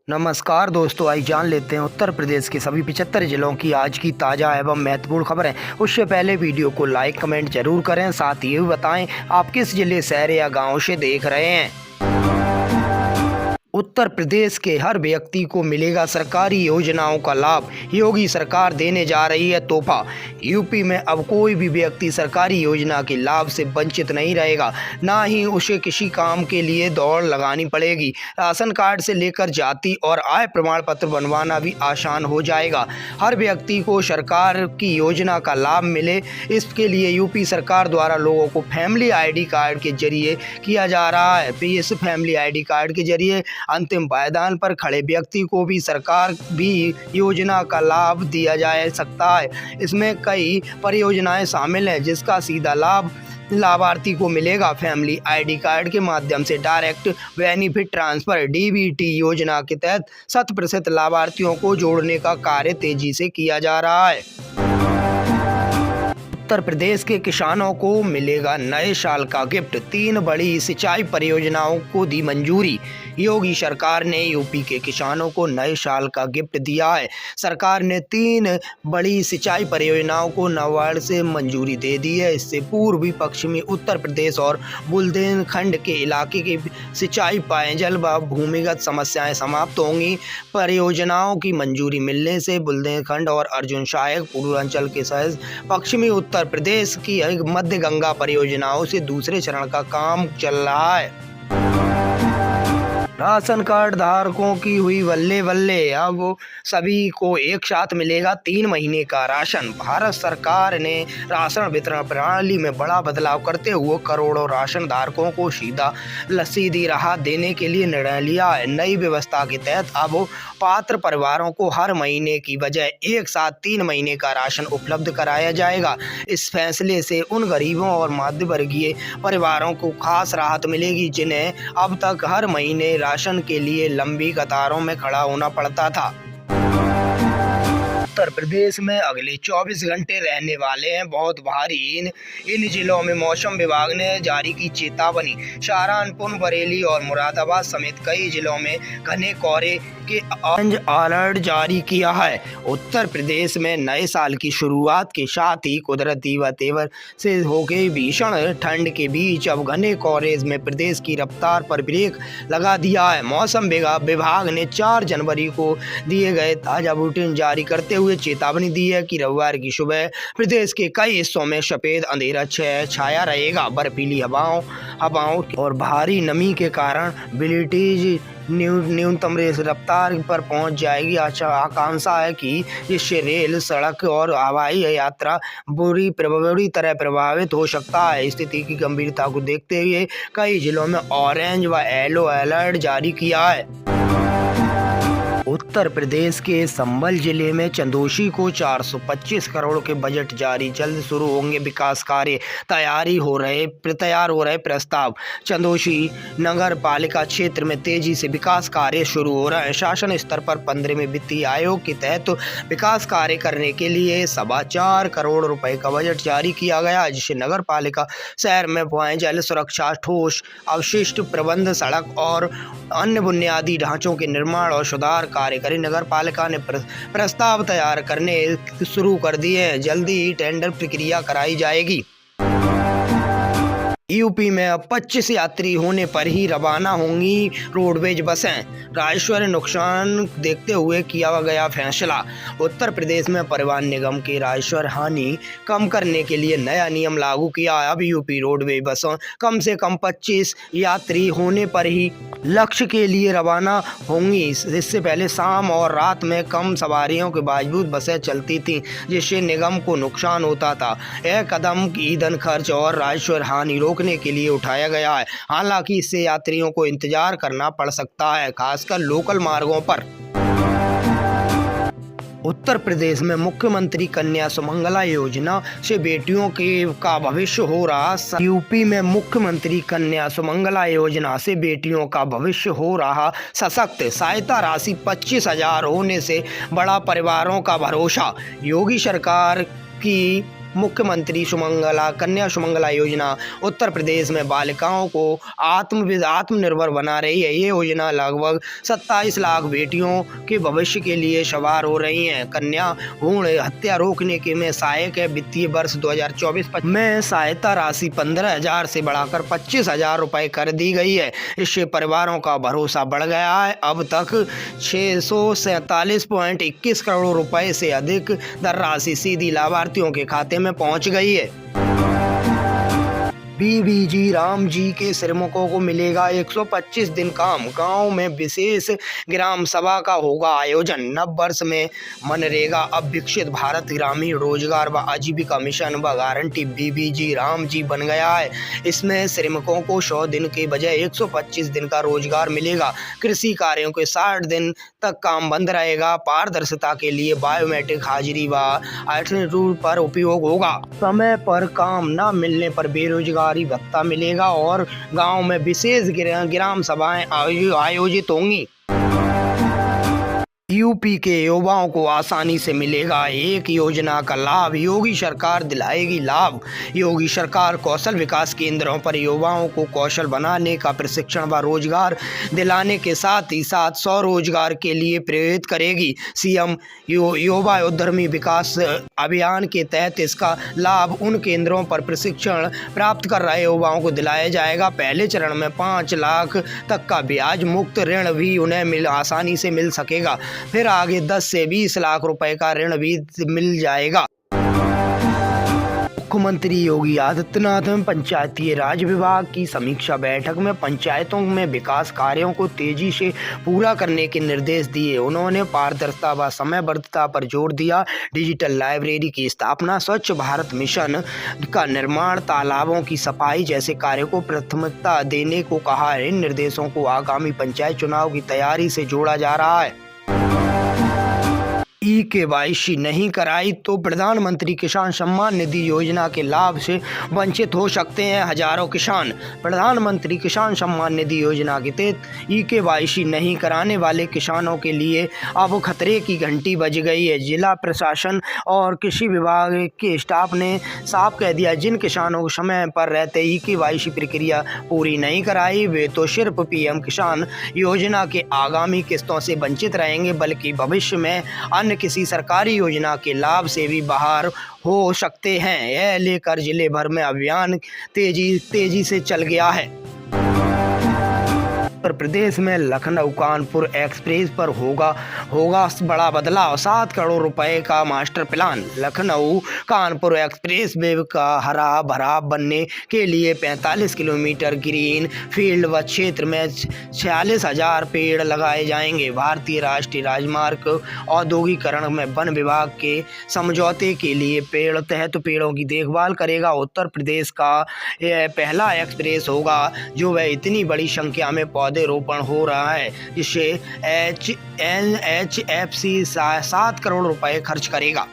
नमस्कार दोस्तों, आइए जान लेते हैं उत्तर प्रदेश के सभी 75 जिलों की आज की ताज़ा एवं महत्वपूर्ण खबरें। उससे पहले वीडियो को लाइक कमेंट जरूर करें। साथ ही ये भी बताएं आप किस जिले, शहर या गांव से देख रहे हैं। उत्तर प्रदेश के हर व्यक्ति को मिलेगा सरकारी योजनाओं का लाभ, योगी सरकार देने जा रही है तोहफा। यूपी में अब कोई भी व्यक्ति सरकारी योजना के लाभ से वंचित नहीं रहेगा, ना ही उसे किसी काम के लिए दौड़ लगानी पड़ेगी। राशन कार्ड से लेकर जाति और आय प्रमाण पत्र बनवाना भी आसान हो जाएगा। हर व्यक्ति को सरकार की योजना का लाभ मिले, इसके लिए यूपी सरकार द्वारा लोगों को फैमिली ID कार्ड के जरिए किया जा रहा है। इस फैमिली ID कार्ड के जरिए अंतिम पायदान पर खड़े व्यक्ति को भी सरकार भी योजना का लाभ दिया जा सकता है। इसमें कई परियोजनाएं शामिल हैं जिसका सीधा लाभ लाभार्थी को मिलेगा। फैमिली ID कार्ड के माध्यम से डायरेक्ट बेनिफिट ट्रांसफर DBT योजना के तहत 100% लाभार्थियों को जोड़ने का कार्य तेजी से किया जा रहा है। उत्तर प्रदेश के किसानों को मिलेगा नए साल का गिफ्ट, 3 बड़ी सिंचाई परियोजनाओं को दी मंजूरी। योगी सरकार ने यूपी के किसानों को नए साल का गिफ्ट दिया है। सरकार ने 3 बड़ी सिंचाई परियोजनाओं को नाबार्ड से मंजूरी दे दी है। इससे पूर्वी पश्चिमी उत्तर प्रदेश और बुंदेलखंड के इलाके की सिंचाई, पेयजल व भूमिगत समस्याएं समाप्त होंगी। परियोजनाओं की मंजूरी मिलने से बुंदेलखंड और अर्जुन सहायक पूर्वांचल के सहित पश्चिमी उत्तर प्रदेश की मध्य गंगा परियोजनाओं से दूसरे चरण का काम चल रहा है। राशन कार्ड धारकों की हुई बल्ले बल्ले, अब सभी को एक साथ मिलेगा 3 महीने का राशन। भारत सरकार ने राशन वितरण प्रणाली में बड़ा बदलाव करते हुए करोड़ों राशन धारकों को सीधी राहत देने के लिए निर्णय लिया है। नई व्यवस्था के तहत अब पात्र परिवारों को हर महीने की बजाय एक साथ 3 महीने का राशन उपलब्ध कराया जाएगा। इस फैसले से उन गरीबों और मध्यवर्गीय परिवारों को खास राहत मिलेगी जिन्हें अब तक हर महीने राशन के लिए लंबी कतारों में खड़ा होना पड़ता था। उत्तर प्रदेश में अगले 24 घंटे रहने वाले हैं बहुत भारी। इन जिलों में मौसम विभाग ने जारी की चेतावनी। सहारनपुर, बरेली और मुरादाबाद समेत कई जिलों में घने कोहरे के ऑरेंज अलर्ट जारी किया है। उत्तर प्रदेश में नए साल की शुरुआत के साथ ही कुदरती तेवर से हो गई भीषण ठंड के बीच अब घने कोहरे में प्रदेश की रफ्तार पर ब्रेक लगा दिया है। मौसम विभाग ने 4 जनवरी को दिए गए ताजा बुलेटिन जारी करते हुए चेतावनी दी है कि रविवार की सुबह प्रदेश के कई हिस्सों में सफेद अंधेरा छाया रहेगा। बर्फीली हवाओं और भारी नमी के कारण बिलिटीज न्यूनतम रफ्तार पर पहुंच जाएगी। आकांक्षा है कि इससे रेल, सड़क और हवाई यात्रा बुरी तरह प्रभावित हो सकता है। स्थिति की गंभीरता को देखते हुए कई जिलों में ऑरेंज व येलो अलर्ट जारी किया है। उत्तर प्रदेश के संभल जिले में चंदोशी को 425 करोड़ के बजट जारी, जल्द शुरू होंगे विकास कार्य, तैयार हो रहे प्रस्ताव। चंदोशी नगर पालिका क्षेत्र में तेजी से विकास कार्य शुरू हो रहा है। शासन स्तर पर 15वें वित्तीय आयोग के तहत विकास कार्य करने के लिए 4.25 करोड़ रुपए का बजट जारी किया गया, जिसे नगर पालिका शहर में पेयजल सुरक्षा, ठोस अपशिष्ट प्रबंधन, सड़क और अन्य बुनियादी ढांचों के निर्माण और सुधार कार्य करें। नगर पालिका ने प्रस्ताव तैयार करने शुरू कर दिए हैं। जल्दी ही टेंडर प्रक्रिया कराई जाएगी। यूपी में अब 25 यात्री होने पर ही रवाना होंगी रोडवेज बसें। राजस्व नुकसान देखते हुए किया गया फैसला। उत्तर प्रदेश में परिवहन निगम के राजस्व हानि कम करने के लिए नया नियम लागू किया है। अब यूपी रोडवेज बसें कम से कम 25 यात्री होने पर ही लक्ष्य के लिए रवाना होंगी। इससे पहले शाम और रात में कम सवारियों के बावजूद बसें चलती थीं, जिससे निगम को नुकसान होता था। यह कदम ईंधन खर्च और राजस्व हानि रोकने के लिए उठाया गया है। हालांकि इससे यात्रियों को इंतजार करना पड़ सकता है, खासकर लोकल मार्गों पर। उत्तर प्रदेश में मुख्यमंत्री कन्या सुमंगला योजना से बेटियों का भविष्य हो रहा। यूपी में मुख्यमंत्री कन्या सुमंगला योजना से बेटियों का भविष्य हो रहा सशक्त। सहायता राशि 25,000 होने से बड़ा परिवारों का भरोसा। योगी सरकार की मुख्यमंत्री कन्या सुमंगला योजना उत्तर प्रदेश में बालिकाओं को आत्मनिर्भर बना रही है। ये योजना लगभग 27 लाख बेटियों के भविष्य के लिए सवार हो रही है। कन्या भ्रूण हत्या रोकने के में सहायक है। वित्तीय वर्ष 2024-25 में सहायता राशि 15,000 से बढ़ाकर 25,000 रुपये कर दी गई है। इससे परिवारों का भरोसा बढ़ गया है। अब तक 647.21 करोड़ रुपए से अधिक धनराशि सीधी लाभार्थियों के खाते में पहुंच गई है। बीबीजी राम जी के श्रमिकों को मिलेगा 125 दिन काम। गांव में विशेष ग्राम सभा का होगा आयोजन। नव वर्ष में मनरेगा अब विकसित भारत ग्रामीण रोजगार व आजीविका मिशन व गारंटी बीबीजी राम जी बन गया है। इसमें श्रमिकों को 100 दिन के बजाय 125 दिन का रोजगार मिलेगा। कृषि कार्यों के 60 दिन तक काम बंद रहेगा। पारदर्शिता के लिए बायोमेट्रिक हाजिरी व आइडेंटिटी रूल पर उपयोग होगा। समय पर काम न मिलने पर बेरोजगारी भत्ता मिलेगा और गांव में विशेष ग्राम सभाएं आयोजित होंगी। यूपी के युवाओं को आसानी से मिलेगा एक योजना का लाभ। योगी सरकार दिलाएगी लाभ। योगी सरकार कौशल विकास केंद्रों पर युवाओं को कौशल बनाने का प्रशिक्षण व रोजगार दिलाने के साथ ही साथ स्वरोजगार के लिए प्रेरित करेगी। सीएम युवा उद्यमी विकास अभियान के तहत इसका लाभ उन केंद्रों पर प्रशिक्षण प्राप्त कर रहे युवाओं को दिलाया जाएगा। पहले चरण में 5 लाख तक का ब्याज मुक्त ऋण भी उन्हें आसानी से मिल सकेगा। फिर आगे 10 से 20 लाख रुपए का ऋण भी मिल जाएगा। मुख्यमंत्री योगी आदित्यनाथ ने पंचायती राज विभाग की समीक्षा बैठक में पंचायतों में विकास कार्यों को तेजी से पूरा करने के निर्देश दिए। उन्होंने पारदर्शिता व समयबद्धता पर जोर दिया। डिजिटल लाइब्रेरी की स्थापना, स्वच्छ भारत मिशन का निर्माण, तालाबों की सफाई जैसे कार्यों को प्राथमिकता देने को कहा है। इन निर्देशों को आगामी पंचायत चुनाव की तैयारी से जोड़ा जा रहा है। KYC नहीं कराई तो प्रधानमंत्री किसान सम्मान निधि योजना के लाभ से वंचित हो सकते हैं हजारों किसान। प्रधानमंत्री किसान सम्मान निधि योजना के तहत KYC नहीं कराने वाले किसानों के लिए अब खतरे की घंटी बज गई है। जिला प्रशासन और कृषि विभाग के स्टाफ ने साफ कह दिया, जिन किसानों को समय पर रहते KYC प्रक्रिया पूरी नहीं कराई वे तो सिर्फ PM किसान योजना के आगामी किस्तों से वंचित रहेंगे, बल्कि भविष्य में अन्य किसी सरकारी योजना के लाभ से भी बाहर हो सकते हैं। यह लेकर जिले भर में अभियान तेजी से चल गया है। उत्तर प्रदेश में लखनऊ कानपुर एक्सप्रेस पर होगा बड़ा बदलाव। 7 करोड़ रुपए का master plan. Lucknow Kanpur express way का हरा भरा बनने के लिए 45 किलोमीटर ग्रीन फील्ड व क्षेत्र में 46,000 पेड़ लगाए जाएंगे। भारतीय राष्ट्रीय राजमार्ग औद्योगिकरण में वन विभाग के समझौते के लिए पेड़ों की देखभाल करेगा। उत्तर प्रदेश का यह पहला एक्सप्रेस होगा जो वह इतनी बड़ी संख्या में रोपण हो रहा है, जिससे NHFC 7 करोड़ रुपए खर्च करेगा।